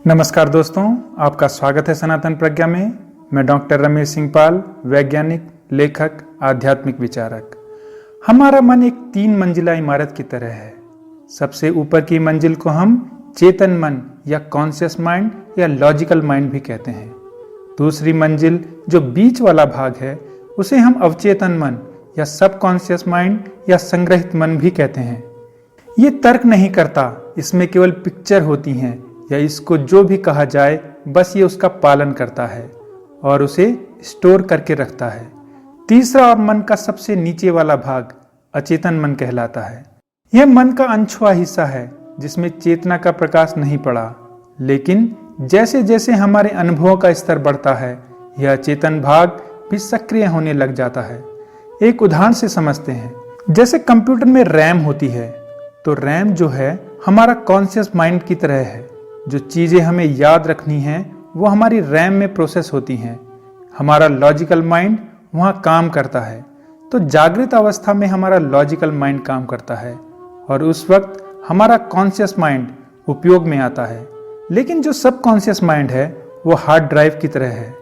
नमस्कार दोस्तों, आपका स्वागत है सनातन प्रज्ञा में। मैं डॉक्टर रमेश सिंह पाल, वैज्ञानिक, लेखक, आध्यात्मिक विचारक। हमारा मन एक 3 मंजिला इमारत की तरह है। सबसे ऊपर की मंजिल को हम चेतन मन या कॉन्शियस माइंड या लॉजिकल माइंड भी कहते हैं। दूसरी मंजिल जो बीच वाला भाग है उसे हम अवचेतन मन या सबकॉन्शियस माइंड या संग्रहित मन भी कहते हैं। ये तर्क नहीं करता, इसमें केवल पिक्चर होती हैं या इसको जो भी कहा जाए बस ये उसका पालन करता है और उसे स्टोर करके रखता है। तीसरा और मन का सबसे नीचे वाला भाग अचेतन मन कहलाता है। यह मन का अनछुआ हिस्सा है जिसमें चेतना का प्रकाश नहीं पड़ा, लेकिन जैसे जैसे हमारे अनुभवों का स्तर बढ़ता है यह अचेतन भाग भी सक्रिय होने लग जाता है। एक उदाहरण से समझते हैं। जैसे कंप्यूटर में रैम होती है, तो रैम जो है हमारा कॉन्शियस माइंड की तरह है। जो चीजें हमें याद रखनी हैं वो हमारी रैम में प्रोसेस होती हैं। हमारा लॉजिकल माइंड वहाँ काम करता है। तो जागृत अवस्था में हमारा लॉजिकल माइंड काम करता है और उस वक्त हमारा कॉन्शियस माइंड उपयोग में आता है। लेकिन जो सब कॉन्शियस माइंड है वो हार्ड ड्राइव की तरह है,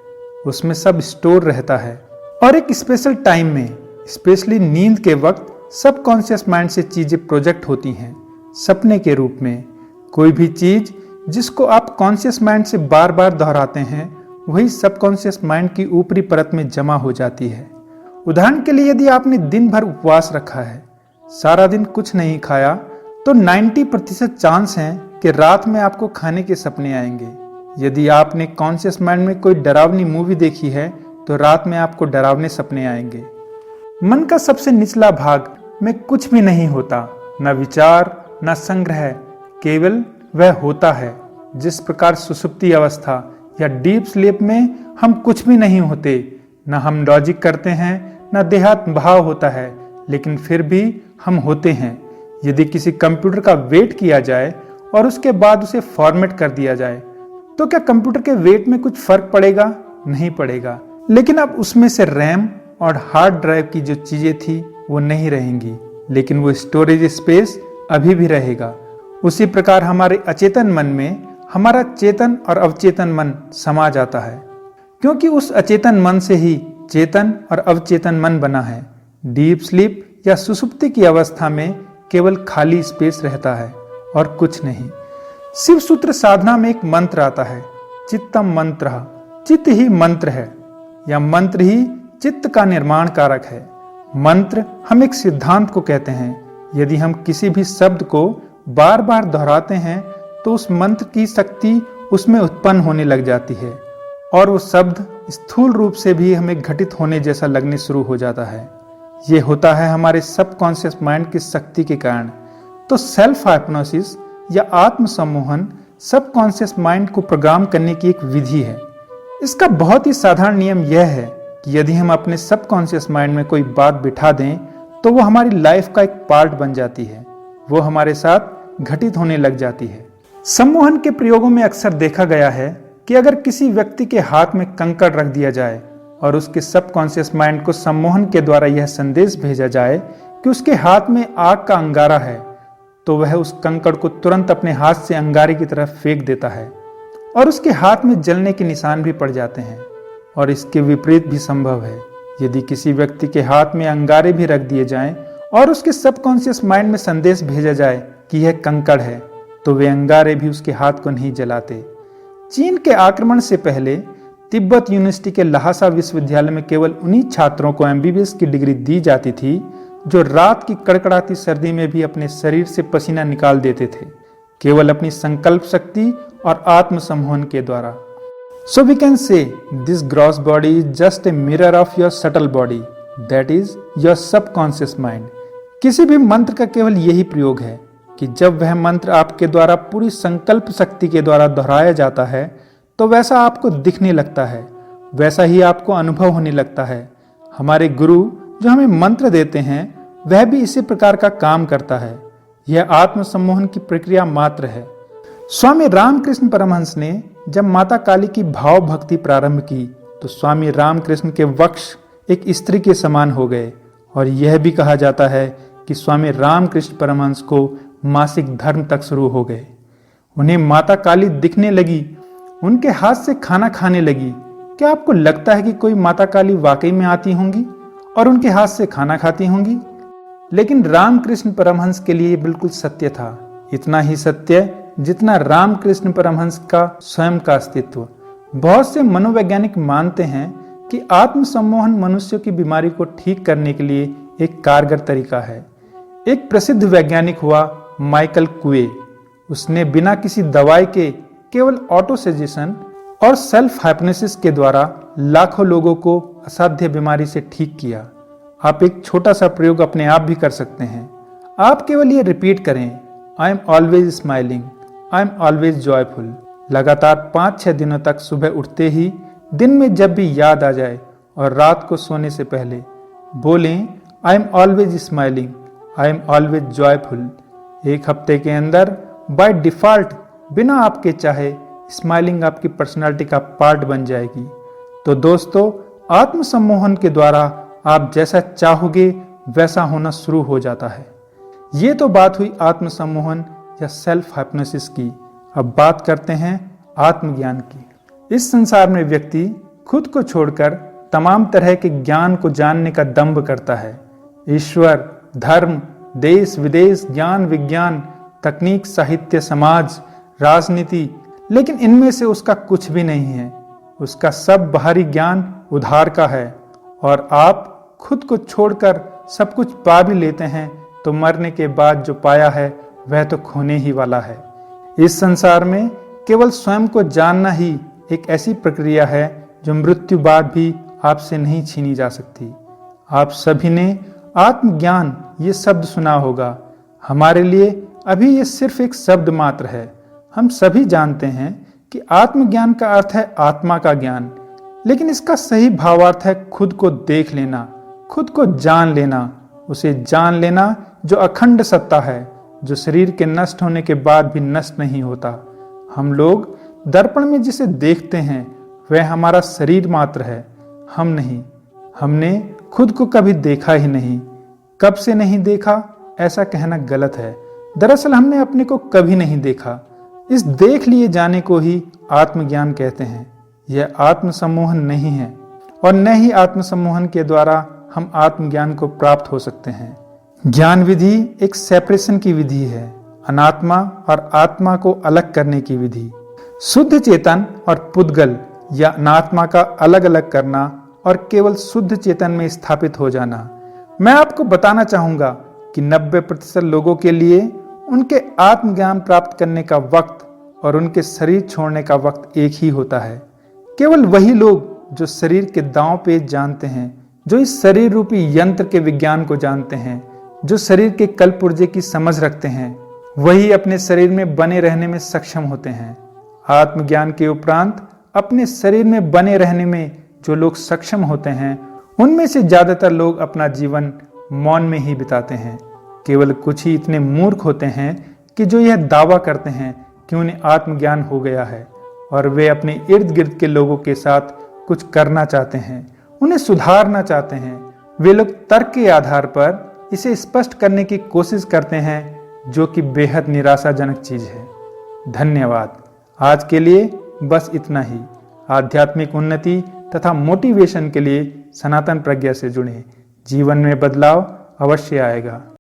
उसमें सब स्टोर रहता है और एक स्पेशल टाइम में, स्पेशली नींद के वक्त सब कॉन्शियस माइंड से चीजें प्रोजेक्ट होती हैं सपने के रूप में। कोई भी चीज जिसको आप कॉन्शियस माइंड से बार बार दोहराते हैं वही सबकॉन्शियस माइंड की ऊपरी परत में जमा हो जाती है। उदाहरण के लिए यदि आपने दिन भर उपवास रखा है, सारा दिन कुछ नहीं खाया, तो 90% चांस है कि रात में आपको खाने के सपने आएंगे। यदि आपने कॉन्शियस माइंड में कोई डरावनी मूवी देखी है तो रात में आपको डरावने सपने आएंगे। मन का सबसे निचला भाग में कुछ भी नहीं होता, न विचार न संग्रह, केवल वह होता है। जिस प्रकार सुसुप्ति अवस्था या डीप स्लीप में हम कुछ भी नहीं होते, न हम लॉजिक करते हैं न देहात भाव होता है, लेकिन फिर भी हम होते हैं। यदि किसी कंप्यूटर का वेट किया जाए और उसके बाद उसे फॉर्मेट कर दिया जाए तो क्या कंप्यूटर के वेट में कुछ फर्क पड़ेगा? नहीं पड़ेगा। लेकिन अब उसमें से रैम और हार्ड ड्राइव की जो चीजें थी वो नहीं रहेंगी, लेकिन वो स्टोरेज स्पेस अभी भी रहेगा। उसी प्रकार हमारे अचेतन मन में हमारा चेतन और अवचेतन मन समा जाता है, क्योंकि उस अचेतन मन से ही चेतन और अवचेतन मन बना है। डीप स्लीप या सुसुप्ति की अवस्था में केवल खाली स्पेस रहता है और कुछ नहीं। शिव सूत्र साधना में एक मंत्र आता है, चित्तम मंत्र। चित्त ही मंत्र है या मंत्र ही चित्त का निर्माण कारक है। मंत्र हम एक सिद्धांत को कहते हैं। यदि हम किसी भी शब्द को बार बार दोहराते हैं तो उस मंत्र की शक्ति उसमें उत्पन्न होने लग जाती है और वो शब्द स्थूल रूप से भी हमें घटित होने जैसा लगने शुरू हो जाता है। ये होता है हमारे सबकॉन्शियस माइंड की शक्ति के कारण। तो सेल्फ हाइप्नोसिस या आत्म सम्मोहन सबकॉन्शियस माइंड को प्रोग्राम करने की एक विधि है। इसका बहुत ही साधारण नियम यह है कि यदि हम अपने सबकॉन्शियस माइंड में कोई बात बिठा दें तो वो हमारी लाइफ का एक पार्ट बन जाती है, वो हमारे साथ घटित होने लग जाती है। सम्मोहन के प्रयोगों में अक्सर देखा गया है कि अगर किसी व्यक्ति के हाथ में कंकड़ रख दिया जाए और उसके सबकॉन्शियस माइंड को सम्मोहन के द्वारा यह संदेश भेजा जाए कि उसके हाथ में आग का अंगारा है, तो वह उस कंकड़ को तुरंत अपने हाथ से अंगारे की तरफ फेंक देता है और उसके हाथ में जलने के निशान भी पड़ जाते हैं। और इसके विपरीत भी संभव है। यदि किसी व्यक्ति के हाथ में अंगारे भी रख दिए जाएं और उसके सबकॉन्शियस माइंड में संदेश भेजा जाए कि यह कंकड़ है, तो वे अंगारे भी उसके हाथ को नहीं जलाते। चीन के आक्रमण से पहले तिब्बत यूनिवर्सिटी के लहासा विश्वविद्यालय में केवल उन्हीं छात्रों को एमबीबीएस की डिग्री दी जाती थी जो रात की कड़कड़ाती सर्दी में भी अपने शरीर से पसीना निकाल देते थे, केवल अपनी संकल्प शक्ति और आत्म सम्मोहन के द्वारा। So we can say this gross body is just a mirror of your subtle body, that is your subconscious mind। किसी भी मंत्र का केवल यही प्रयोग है कि जब वह मंत्र आपके द्वारा पूरी संकल्प शक्ति के द्वारा दोहराया जाता है तो वैसा आपको दिखने लगता है, वैसा ही आपको अनुभव होने लगता है। हमारे गुरु जो हमें मंत्र देते हैं वह भी इसी प्रकार का काम करता है। यह आत्म सम्मोहन की प्रक्रिया मात्र है। स्वामी रामकृष्ण परमहंस ने जब माता काली की भाव भक्ति प्रारंभ की तो स्वामी रामकृष्ण के वक्ष एक स्त्री के समान हो गए और यह भी कहा जाता है कि स्वामी रामकृष्ण परमहंस को मासिक धर्म तक शुरू हो गए। उन्हें माता काली दिखने लगी उनके हाथ से खाना खाने लगी। क्या आपको लगता है कि कोई माता काली वाकई में आती होंगी और उनके हाथ से खाना खाती होंगी? लेकिन रामकृष्ण परमहंस के लिए बिल्कुल सत्य था, इतना ही सत्य जितना रामकृष्ण परमहंस का स्वयं का अस्तित्व। बहुत से मनोवैज्ञानिक मानते हैं कि आत्म सम्मोहन मनुष्य की बीमारी को ठीक करने के लिए एक कारगर तरीका है। एक प्रसिद्ध वैज्ञानिक हुआ माइकल कुए। उसने बिना किसी दवाई के केवल ऑटो सजेशन और सेल्फ हाइप्नोसिस के द्वारा लाखों लोगों को असाध्य बीमारी से ठीक किया। आप एक छोटा सा प्रयोग अपने आप भी कर सकते हैं। आप केवल ये रिपीट करें, I am always smiling, I am always joyful. लगातार 5-6 दिनों तक सुबह उठते ही, दिन में जब भी याद आ जाए और रात को सोने से पहले बोलें, I am always smiling, I am always joyful. एक हफ्ते के अंदर बाय डिफॉल्ट बिना आपके चाहे स्माइलिंग आपकी पर्सनालिटी का पार्ट बन जाएगी। तो दोस्तों, आत्म सम्मोहन के द्वारा आप जैसा चाहोगे वैसा होना शुरू हो जाता है। ये तो बात हुई आत्म सम्मोहन या सेल्फ हाइप्नोसिस की। अब बात करते हैं आत्मज्ञान की। इस संसार में व्यक्ति खुद को छोड़कर तमाम तरह के ज्ञान को जानने का दंभ करता है। ईश्वर, धर्म, देश विदेश, ज्ञान विज्ञान, तकनीक, साहित्य, समाज, राजनीति, लेकिन इनमें से उसका कुछ भी नहीं है। उसका सब बाहरी ज्ञान उधार का है। और आप खुद को छोड़कर सब कुछ पा भी लेते हैं तो मरने के बाद जो पाया है वह तो खोने ही वाला है। इस संसार में केवल स्वयं को जानना ही एक ऐसी प्रक्रिया है जो मृत्यु बाद भी आपसे नहीं छीनी जा सकती। आप सभी ने आत्मज्ञान ये शब्द सुना होगा। हमारे लिए अभी ये सिर्फ एक शब्द मात्र है। हम सभी जानते हैं कि आत्मज्ञान का अर्थ है आत्मा का ज्ञान, लेकिन इसका सही भावार्थ है खुद को देख लेना, खुद को जान लेना, उसे जान लेना जो अखंड सत्ता है, जो शरीर के नष्ट होने के बाद भी नष्ट नहीं होता। हम लोग दर्पण में जिसे देखते हैं वह हमारा शरीर मात्र है, हम नहीं। हमने खुद को कभी देखा ही नहीं। कब से नहीं देखा ऐसा कहना गलत है। दरअसल हमने अपने को कभी नहीं देखा। इस देख लिए जाने को ही आत्मज्ञान कहते हैं। यह आत्म सम्मोहन नहीं है और न ही आत्म सम्मोहन के द्वारा हम आत्मज्ञान को प्राप्त हो सकते हैं। ज्ञान विधि एक सेपरेशन की विधि है, अनात्मा और आत्मा को अलग करने की विधि। शुद्ध चेतन और पुद्गल या अनात्मा का अलग अलग करना और केवल शुद्ध चेतन में स्थापित हो जाना। मैं आपको बताना चाहूंगा कि 90% लोगों के लिए उनके आत्मज्ञान प्राप्त करने का वक्त और उनके शरीर छोड़ने का वक्त एक ही होता है। केवल वही लोग जो शरीर के दांव पेच जानते हैं, जो इस शरीर रूपी यंत्र के विज्ञान को जानते हैं, जो शरीर के कलपुर्जे की समझ रखते हैं, वही अपने शरीर में बने रहने में सक्षम होते हैं। आत्मज्ञान के उपरांत अपने शरीर में बने रहने में जो लोग सक्षम होते हैं, उनमें से ज्यादातर लोग अपना जीवन मौन में ही बिताते हैं। केवल कुछ ही इतने मूर्ख होते हैं कि जो यह दावा करते हैं कि उन्हें आत्मज्ञान हो गया है और वे अपने इर्द गिर्द के लोगों के साथ कुछ करना चाहते हैं, उन्हें सुधारना चाहते हैं। वे लोग तर्क के आधार पर इसे स्पष्ट करने की कोशिश करते हैं, जो कि बेहद निराशाजनक चीज है। धन्यवाद। आज के लिए बस इतना ही। आध्यात्मिक उन्नति तथा मोटिवेशन के लिए सनातन प्रज्ञा से जुड़ें। जीवन में बदलाव अवश्य आएगा।